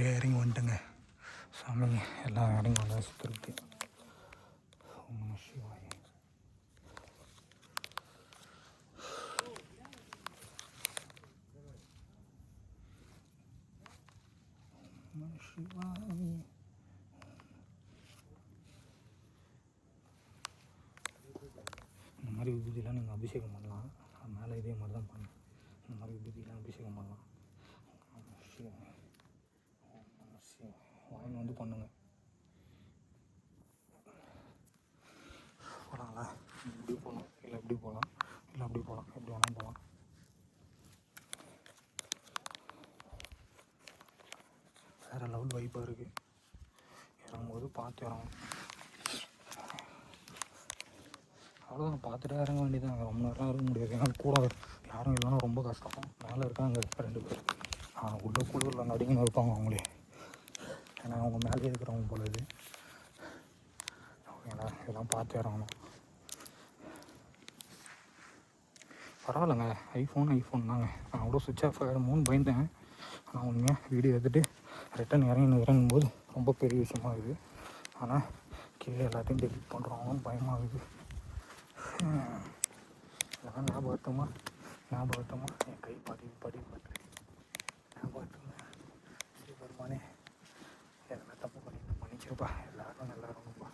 இறங்கி வந்துட்டுங்க சாமி, எல்லாம் இறங்கி வந்தா சுற்றுறது. ஓம் சிவாய. இந்த மாதிரி விபூதியெலாம் நீங்கள் அபிஷேகம் பண்ணலாம். மேலே இதே மாதிரி தான் பண்ணணும். இந்த மாதிரி விபூதியெலாம் அபிஷேகம் பண்ணலாம். வாங்கி வந்து பண்ணுங்க. போகலாங்களா? இப்படி போகலாம், இல்லை எப்படி போகலாம், இல்லை அப்படி போகலாம், எப்படி வேணாலும் போகலாம். வேறு லெவல் வைப்பாக இருக்குது. இறங்கும்போது பார்த்து இறங்கணும். அவ்வளோதான், பார்த்துட்டு இறங்க வேண்டியதான். ரொம்ப நேரம் இருக்க முடியாது. ஏன்னா கூட யாரும் இல்லைன்னா ரொம்ப கஷ்டம். மேலே இருக்காங்க 2 பேர். உள்ளே குளிரில் நடிகன்னு இருப்பாங்க அவங்களே. ஏன்னா அவங்க மேலே இருக்கிறவங்க போல இது. ஓகேங்களா? இதெல்லாம் பார்த்து இறங்கணும். பரவாயில்லைங்க, ஐஃபோன் தாங்க. நான் கூட சுவிட்ச் ஆஃப் ஆகிடுமோன்னு பயந்தேன். ஆனால் உண்மையாக வீடியோ எடுத்துகிட்டு ரிட்டன் இறங்கும்போது ரொம்ப பெரிய விஷயமாகுது. ஆனால் கீழே எல்லாத்தையும் டெலிட் பண்ணுறவங்களும் பயமாகுது. இதெல்லாம் ஞாபகத்தமாக என் கை படி ஞாபகத்தமாக ஸ்ரீபெருமானே எதனா தப்பு பண்ணிச்சிருப்பா. எல்லோரும் நல்லா இருக்கணும்ப்பா.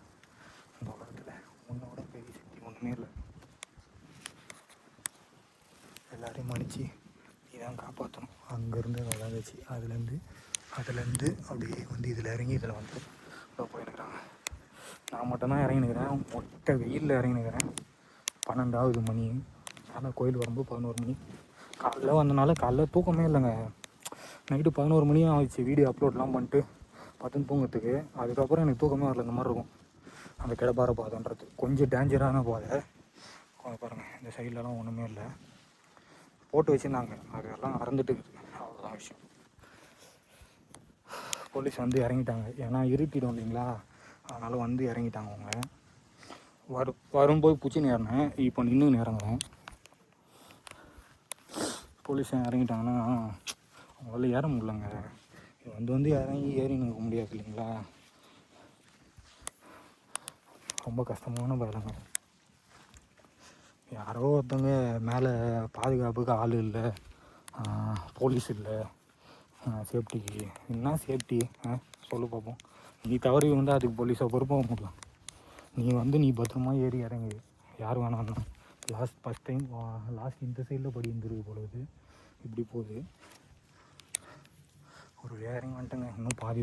இந்த உலகத்தில் உன்னோட பெரிய சக்தி ஒன்றுமே இல்லை. எல்லோரையும் மன்னிச்சு நீ தான் காப்பாற்றணும். அங்கேருந்து வளர்ந்துச்சு. அதுலேருந்து அப்படியே வந்து இதில் இறங்கி இதில் வந்து போயிருக்கிறாங்க. நான் மட்டும்தான் இறங்கினுக்கிறேன். மொட்டை வெயிலில் இறங்கினுக்கிறேன். 12வது மணி. ஆனால் கோயில் வரும்போது 11 மணி. காலைல வந்தனால காலைல தூக்கமே இல்லைங்க. நைட்டு 11 மணியும் ஆகிடுச்சு வீடியோ அப்லோட்லாம் பண்ணிட்டு பார்த்துன்னு தூங்கிறதுக்கு. அதுக்கப்புறம் எனக்கு தூக்கமே வரல. இந்த மாதிரி இருக்கும் அந்த கிடப்பாறை பாதைன்றது. கொஞ்சம் டேஞ்சரான பாதை பாருங்கள். இந்த சைட்லலாம் ஒன்றுமே இல்லை, போட்டு வச்சுருந்தாங்க. அதெல்லாம் மறந்துட்டு இருக்குது. அவ்வளோதான் விஷயம். போலீஸ் வந்து இறங்கிட்டாங்க. ஏன்னா இருட்டிடும் இல்லைங்களா, அதனால் வந்து இறங்கிட்டாங்க. அவங்க வரும்போது பிடிச்சின்னு ஏறினேன். இப்போ நின்று இறங்குறேன். போலீஸ் இறங்கிட்டாங்கன்னா அவங்களால ஏற முடியலங்க. வந்து இறங்கி ஏறி நிற்க முடியாது இல்லைங்களா. ரொம்ப கஷ்டமான பயணங்க. யாரோ ஒருத்தவங்க மேலே பாதுகாப்புக்கு ஆள் இல்லை, போலீஸ் இல்லை, சேஃப்டிக்கு. என்ன சேஃப்டி சொல்லு பார்ப்போம். நீ தவறி வந்து அதுக்கு போலீஸை பொறுப்பாக முடியலாம். நீ பத்திரமா ஏறி இறங்கு. யார் வேணாம்னா ஃபஸ்ட் டைம் இந்த சைடில் படி இருந்துருக்கு பொழுது இப்படி போகுது. ஒரு இறங்கி வந்துட்டேங்க. இன்னும் பாதி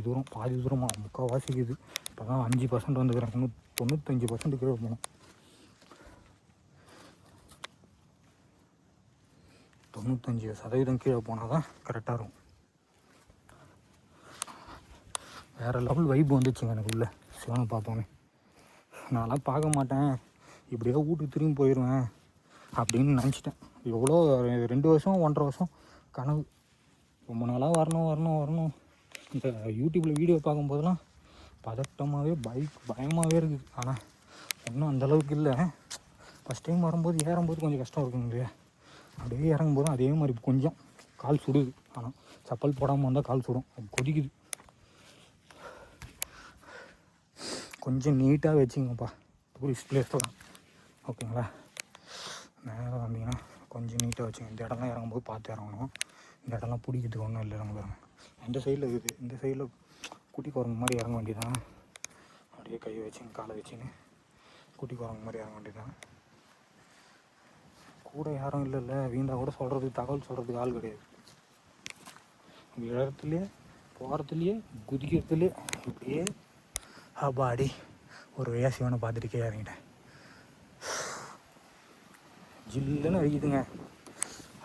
தூரமாக முக்கால்வாசிக்குது. இப்போ தான் 5% வந்துக்கிறாங்க. இன்னும் 95% கீழே போகணும். 95% கீழே போனால் தான் கரெக்டாக இருக்கும். வேறு லெவல் வைப் வந்துச்சுங்க எனக்கு உள்ள சிவனை பார்த்தோன்னே. நான்லாம் பார்க்க மாட்டேன், இப்படியே வீட்டுக்கு திரும்பி போயிடுவேன் அப்படின்னு நினச்சிட்டேன். எவ்வளோ 2 வருஷம் 1.5 வருஷம் கனவு. ரொம்ப நாளாக வரணும். இந்த யூடியூப்பில் வீடியோ பார்க்கும்போதெல்லாம் பதட்டமாகவே பயமாகவே இருக்குது. ஆனால் இன்னும் அந்தளவுக்கு இல்லை. ஃபஸ்ட் டைம் வரும்போது ஏறும்போது கொஞ்சம் கஷ்டம் இருக்குங்க இல்லையா. அப்படியே இறங்கும்போதும் அதே மாதிரி கொஞ்சம் கால் சுடுது. ஆனால் செப்பல் போடாமல் வந்தால் கால் சுடும், கொதிக்குது. கொஞ்சம் நீட்டாக வச்சுங்கப்பா டூரிஸ்ட் பிளேஸ்லாம். ஓகேங்களா? நேரம் வந்தீங்கன்னா கொஞ்சம் நீட்டாக வச்சுங்க. இந்த இடம்லாம் இறங்கும்போது பார்த்து இறங்கணும். இந்த இடம்லாம் பிடிக்கிறதுக்கு ஒன்றும் இல்லை. இறங்க பாருங்க, இந்த சைடில் இருக்குது. இந்த சைடில் குட்டி குரங்கு மாதிரி இறங்க வேண்டியதான். அப்படியே கையை வச்சுங்க, காலை வச்சுன்னு குட்டி குரங்கு மாதிரி இறங்க வேண்டியதான். கூட யாரும் இல்லை. வீண்டாக கூட தகவல் சொல்கிறதுக்கு ஆள் கிடையாது. விழறதுலேயே போகிறதுலையே குதிக்கிறதுலையே இப்படியே அப்பாடி ஒரு வழியாக சிவனை பார்த்துட்டுக்கே இறங்கிட்டேன். ஜில்லுன்னு அடிக்குதுங்க.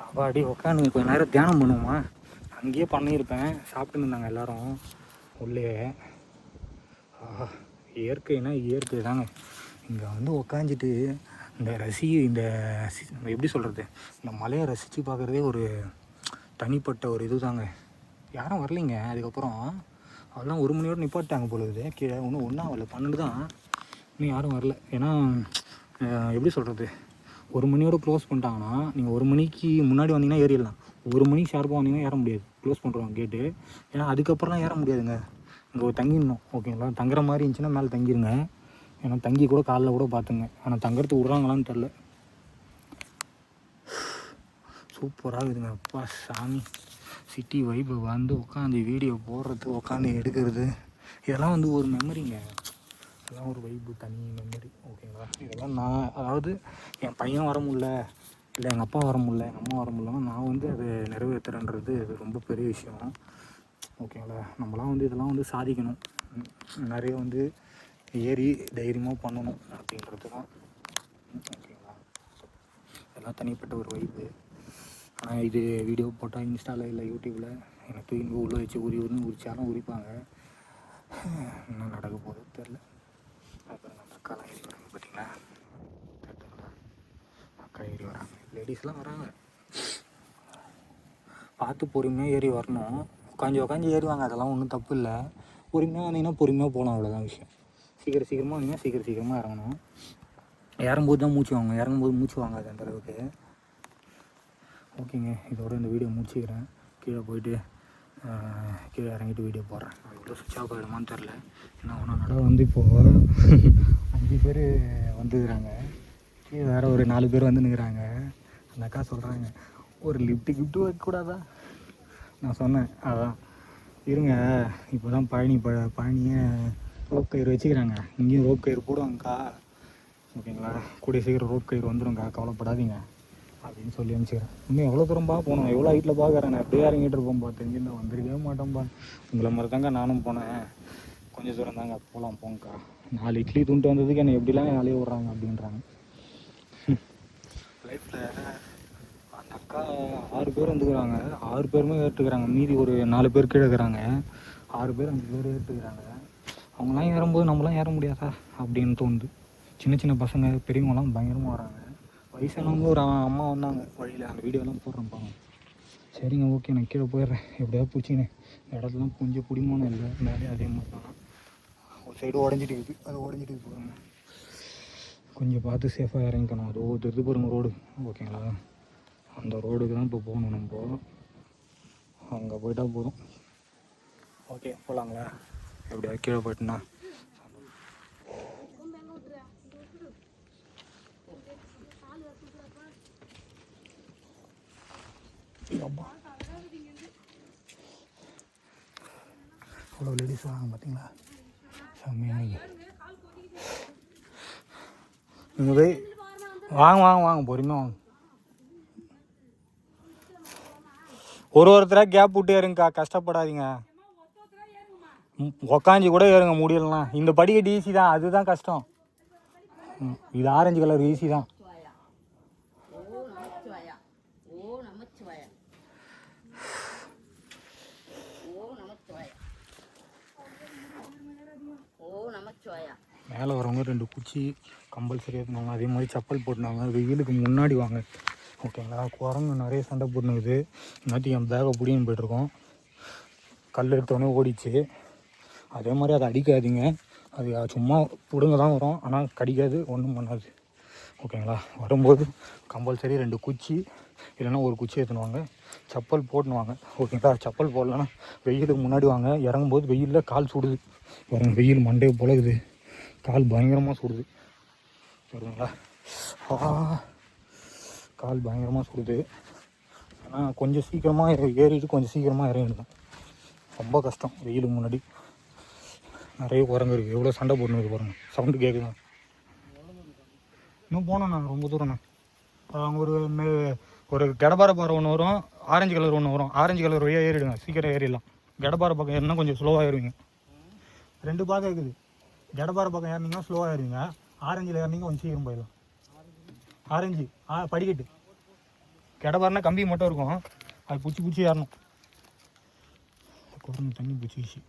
அப்பாடி உட்காந்து கொஞ்சம் நேரம் தியானம் பண்ணுவோமா. அங்கேயே பண்ணியிருப்பேன். சாப்பிட்டுன்னு இருந்தாங்க எல்லோரும் உள்ளே. இயற்கைனா இயற்கை தாங்க. இங்கே வந்து உக்காந்துட்டு இந்த எப்படி சொல்கிறது, இந்த மலையை ரசித்து பார்க்குறதே ஒரு தனிப்பட்ட ஒரு இது தாங்க. யாரும் வரலைங்க. அதுக்கப்புறம் அதெல்லாம் 1 மணியோடு நிப்பாட்டாங்க பொழுது. கீழே ஒன்றும் ஆகலை, 12 தான். இன்னும் யாரும் வரல. ஏன்னா எப்படி சொல்கிறது, 1 மணியோடு க்ளோஸ் பண்ணிட்டாங்கன்னா நீங்கள் 1 மணிக்கு முன்னாடி வந்தீங்கன்னா ஏறிடலாம். 1 மணிக்கு ஷார்ப்பாக வந்தீங்கன்னா ஏற முடியாது. க்ளோஸ் பண்ணுறாங்க கேட்டு. ஏன்னா அதுக்கப்புறம்லாம் ஏற முடியாதுங்க, இங்கே தங்கிடணும். ஓகேங்களா, தங்குற மாதிரி இருந்துச்சுன்னா மேலே தங்கிடுங்க. ஏன்னா தங்கி கூட காலைல கூட பார்த்துங்க, ஆனால் தங்குறதுக்கு விட்றாங்களான்னு தெரில. சூப்பராக இருக்குதுங்க. அப்பா சாமி, சிட்டி வைப்பு வந்து உட்காந்து வீடியோ போடுறது, உட்காந்து எடுக்கிறது, இதெல்லாம் வந்து ஒரு மெமரிங்க. இதெல்லாம் ஒரு வைப்பு, தனி மெமரி. ஓகேங்களா, இதெல்லாம் நான் அதாவது என் பையன் வர முடியல, இல்லை எங்கள் அப்பா வர முடியல, எங்கள் அம்மா வர முடியலன்னா நான் வந்து அதை நிறைவேற்றுறேன்றது இது ரொம்ப பெரிய விஷயம். ஓகேங்களா, நம்மளாம் வந்து இதெல்லாம் வந்து சாதிக்கணும், நிறைய வந்து ஏறி தைரியமாக பண்ணணும் அப்படின்றது தான். ஓகேங்களா, இதெல்லாம் தனிப்பட்ட ஒரு வைப்பு. ஆனால் இது வீடியோ போட்டால் இன்ஸ்டாவில் இல்லை யூடியூப்பில் எனக்கு தூக்கி உள்ளே வச்சு உரிச்சாலும் உரிப்பாங்க. என்ன நடக்க போகுது தெரில. அப்புறம் நம்ம அக்காலாம் ஏறி வராங்க பார்த்தீங்களா, அக்கா ஏறி வராங்க, லேடிஸ்லாம் வராங்க. பார்த்து பொறுமையாக ஏறி வரணும். உட்காந்து ஏறுவாங்க, அதெல்லாம் ஒன்றும் தப்பு இல்லை. பொறுமையாக வந்தீங்கன்னா பொறுமையாக போகலாம், அவ்வளோதான் விஷயம். சீக்கிரமாக வந்தீங்கன்னா சீக்கிரமாக இறங்கணும். இறங்கும்போது தான் மூச்சு வாங்க, இறங்கும்போது மூச்சு வாங்காது அந்த அளவுக்கு. ஓகேங்க, இதோட இந்த வீடியோ முடிச்சுக்கிறேன். கீழே போயிட்டு கீழே இறங்கிட்டு வீடியோ போடுறேன். அதுக்குள்ளே சுவிட்ச் ஆஃப் ஆகிடுமான்னு தெரில. ஏன்னா ஒன்றா நட வந்து இப்போது 5 பேர் வந்துக்கிறாங்க, கீழே வேறு ஒரு 4 பேர் வந்து நிற்கிறாங்க. அந்த அக்கா சொல்கிறாங்க, ஒரு கிஃப்ட்டு வைக்கக்கூடாதா? நான் சொன்னேன், அதான் இருங்க, இப்போ தான் பழனியை ரோப் கயிறு வச்சுக்கிறாங்க, இங்கேயும் ரோப் கயிறு போடுவாங்கக்கா. ஓகேங்களா, கூடிய சீக்கிரம் ரோப் கயிறு வந்துடும்க்கா, கவலைப்படாதீங்க அப்படின்னு சொல்லி அனுப்பிச்சிக்கிறேன். இன்னும் எவ்வளோ தூரம்பா போகணும், எவ்வளோ ஹைட்டில் பார்க்குறேன், நான் எப்படியே இறங்கிட்டு இருப்போம் பார்த்து, இங்கேருந்து வந்திருக்கவே மாட்டோம்ப்பா. உங்களை மாதிரி தாங்க நானும் போனேன், கொஞ்சம் தூரம் தாங்க, போகலாம் போங்கக்கா. 4 இட்லி துண்டு வந்ததுக்கு என்னை எப்படிலாம் அலைய விட்றாங்க அப்படின்றாங்க. லைஃப்பில் அந்த அக்கா 6 பேர் வந்துக்கிறாங்க, 6 பேருமே ஏற்றுக்கிறாங்க, மீதி ஒரு 4 பேர் கீழே இருக்கிறாங்க. 6 பேர் 5 பேர் ஏற்றுக்கிறாங்க. அவங்களாம் ஏறும்போது நம்மளாம் ஏற முடியாதா அப்படின்னு தோணுது. சின்ன பசங்க பெரியவங்களாம் பயங்கரமாக வராங்க. வயசானவங்க ஒரு அம்மா வந்தாங்க வழியில், அந்த வீடியோலாம் போடுறேன்ப்பாங்க. சரிங்க, ஓகே, நான் கீழே போயிடுறேன். எப்படியாவது பிடிச்சிங்க, இந்த இடத்துலாம் கொஞ்சம் பிடிமானம் இல்லை, மேலே அதே மாதிரி தான் ஒரு சைடு உடஞ்சிட்டு இருக்குது, அது உடஞ்சிட்டு போகிறாங்க. கொஞ்சம் பார்த்து சேஃபாக இறங்கிக்கணும். அது இது பாருங்க ரோடு. ஓகேங்களா, அந்த ரோடுக்கு தான் இப்போ போகணும் நம்ம, அங்கே போயிட்டால் போதும். ஓகே, போகலாங்களா? எப்படியாவது கீழே போயிட்டுனா அவ்வளோ லேடிஸ் வராங்க பார்த்தீங்களா, செம்மையாக. நீங்கள் போய் வாங்க பொறுமையாக வாங்க. ஒருத்தராக கேப் விட்டு ஏறுங்கக்கா, கஷ்டப்படாதீங்க. உக்காஞ்சி கூட ஏறுங்க முடியலண்ணா. இந்த படிக்கட்டு ஈஸி தான், அதுதான் கஷ்டம். இது ஆரஞ்சு கலர் ஈஸி தான். மேலே வரவங்க 2 குச்சி கம்பல்சரி எடுத்துனாங்க, அதே மாதிரி செப்பல் போட்டுனாங்க. வெயிலுக்கு முன்னாடி வாங்க. ஓகேங்களா, குரங்கு நிறைய சண்டை போட்டுனுக்குது. இன்னாட்டி என் பேகை பிடின்னு போய்ட்டுருக்கோம், கல் எடுத்தோடனே ஓடிச்சு. அதே மாதிரி அதை அடிக்காதீங்க, அது சும்மா பிடுங்க தான் வரும், ஆனால் கடிக்காது, ஒன்றும் பண்ணாது. ஓகேங்களா, வரும்போது கம்பல்சரி 2 குச்சி இல்லைன்னா ஒரு குச்சி எடுத்துனுவாங்க, செப்பல் போட்டுனுவாங்க. ஓகேங்களா, செப்பல் போடலன்னா வெயிலுக்கு முன்னாடி வாங்க. இறங்கும்போது வெயிலில் கால் சுடுது பாருங்க, வெயில் மண்டையை பொழகுது, கால் பயங்கரமாக சுடுது சரிங்களா. கால் பயங்கரமாக சுடுது. ஆனால் கொஞ்சம் சீக்கிரமாக ஏறிட்டு கொஞ்சம் சீக்கிரமாக இறங்கிடுதான், ரொம்ப கஷ்டம். வெயிலுக்கு முன்னாடி நிறைய குரங்கு இருக்குது, எவ்வளோ சண்டை போட்டுன்னு பாருங்கள், சவுண்டு கேட்குதான். இன்னும் போனோண்ணா, ரொம்ப தூரம்ண்ணா. அங்கே ஒரு கடப்பாறை பாறை ஒன்று வரும், ஆரஞ்சு கலர் ஒன்று வரும். ஆரஞ்சு கலர் வழியாக ஏறிடுங்க, சீக்கிரம் ஏறிடலாம். கடப்பாறை பக்கம் ஏறினா கொஞ்சம் ஸ்லோவாக ஏறுவீங்க. 2 பாதை இருக்குது, கடப்பாறை பக்கம் ஏறினீங்கன்னா ஸ்லோவாக ஏறுவீங்க, ஆரஞ்சில் ஏறினீங்க கொஞ்சம் சீக்கிரம் போயிடலாம். ஆரஞ்சு படிக்கட்டு, கடப்பாறைனா கம்பி மட்டும் இருக்கும், அது பிடிச்சி ஏறணும். குழம்பு தண்ணி பிடிச்சிச்சு,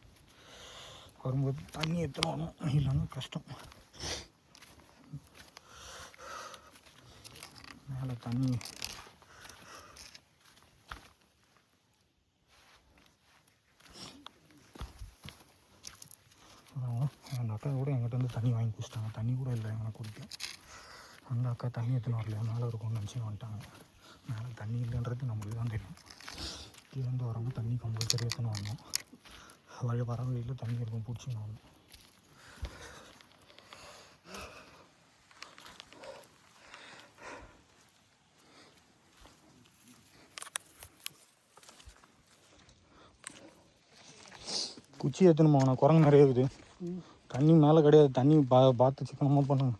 வரும்போது தண்ணி எடுத்துன்னு வரணும், இல்லைன்னா கஷ்டம். மேலே தண்ணி அந்த அக்கா கூட எங்கிட்ட வந்து தண்ணி வாங்கி குடிச்சிட்டாங்க, தண்ணி கூட இல்லை எங்களை குடிக்கும். அந்த அக்கா தண்ணி எடுத்துன்னு வரலையா, மேலே இருக்கும்னு நினச்சி வந்துட்டாங்க. மேலே தண்ணி இல்லைன்றது நம்மளுக்கு தான் தெரியும். கீழேருந்து வரவங்க தண்ணி கம்பல்சரி எடுத்துன்னு வரணும். வர வழியில் தண்ணி இருக்கும், பிடிச்சின்னு வரணும். குச்சி எடுத்துன்னு போகணும். குரங்கு நிறைய இருக்குது. தண்ணி மேலே கிடையாது, தண்ணி பார்த்து சிக்கனமாக பண்ணுங்க.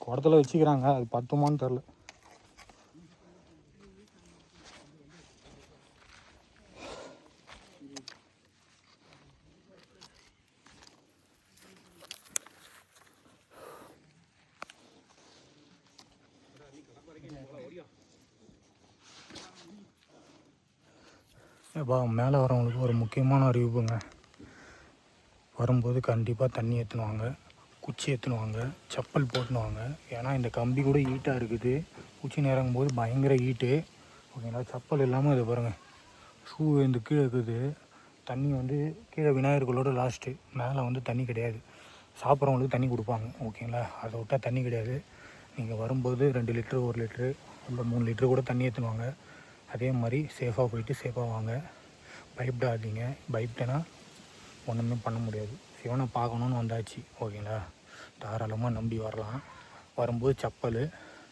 குடத்துல வச்சுக்கிறாங்க, அது பத்துமான்னு தெரில. ஏப்பா, மேலே வரவங்களுக்கு ஒரு முக்கியமான அறிவிப்புங்க. வரும்போது கண்டிப்பாக தண்ணி எடுத்துன்னு வாங்க, குச்சி எடுத்துன்னு வாங்க, செப்பல் போட்டுன்னு வாங்க. ஏன்னா இந்த கம்பி கூட ஹீட்டாக இருக்குது. குச்சி இறங்கும் போது பயங்கர ஹீட்டு. ஓகேங்களா? செப்பல் இல்லாமல் இது பாருங்கள், ஷூ இந்த கீழே இருக்குது. தண்ணி வந்து கீழே விநாயகர்களோட லாஸ்ட்டு, மேலே வந்து தண்ணி கிடையாது. சாப்பிட்றவங்களுக்கு தண்ணி கொடுப்பாங்க. ஓகேங்களா? அதை விட்டால் தண்ணி கிடையாது. நீங்கள் வரும்போது 2 லிட்ரு 1 லிட்ரு இல்லை 3 லிட்ரு கூட தண்ணி எடுத்துன்னு வாங்க. அதே மாதிரி சேஃபாக போயிட்டு சேஃபாக வாங்க. பயப்படாதீங்க. பயப்பட்டேன்னா ஒன்றுமே பண்ண முடியாது. சிவனை பார்க்கணுன்னு வந்தாச்சு. ஓகேங்களா? தாராளமாக நம்பி வரலாம். வரும்போது செப்பல்,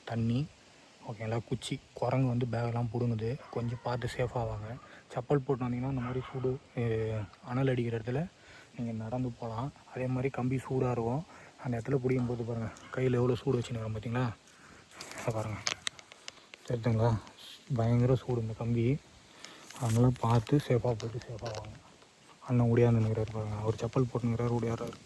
தண்ணி, ஓகேங்களா, குச்சி. குரங்கு வந்து பேகெல்லாம் பிடுங்குது, கொஞ்சம் பார்த்து சேஃபாக வாங்க. செப்பல் போட்டு வந்தீங்கன்னா இந்த மாதிரி சூடு அனல் அடிக்கிற இடத்துல நீங்கள் நடந்து போகலாம். அதே மாதிரி கம்பி சூடாக இருக்கும். அந்த இடத்துல பிடிக்கும் போது பாருங்கள், கையில் எவ்வளோ சூடு வச்சுன்னு வரோம் பார்த்தீங்களா? அதை பாருங்கள், தெரியுதுங்களா? பயங்கர சூடு இந்த கம்பி. அதனால் பார்த்து சேஃபாக போய்ட்டு சேஃபாக வாங்க. அண்ணன் ஓடியாந்துங்கிறார் பாருங்கள், அவர் செப்பல் போட்டுங்கிறார், ஓடியாடுறாரு.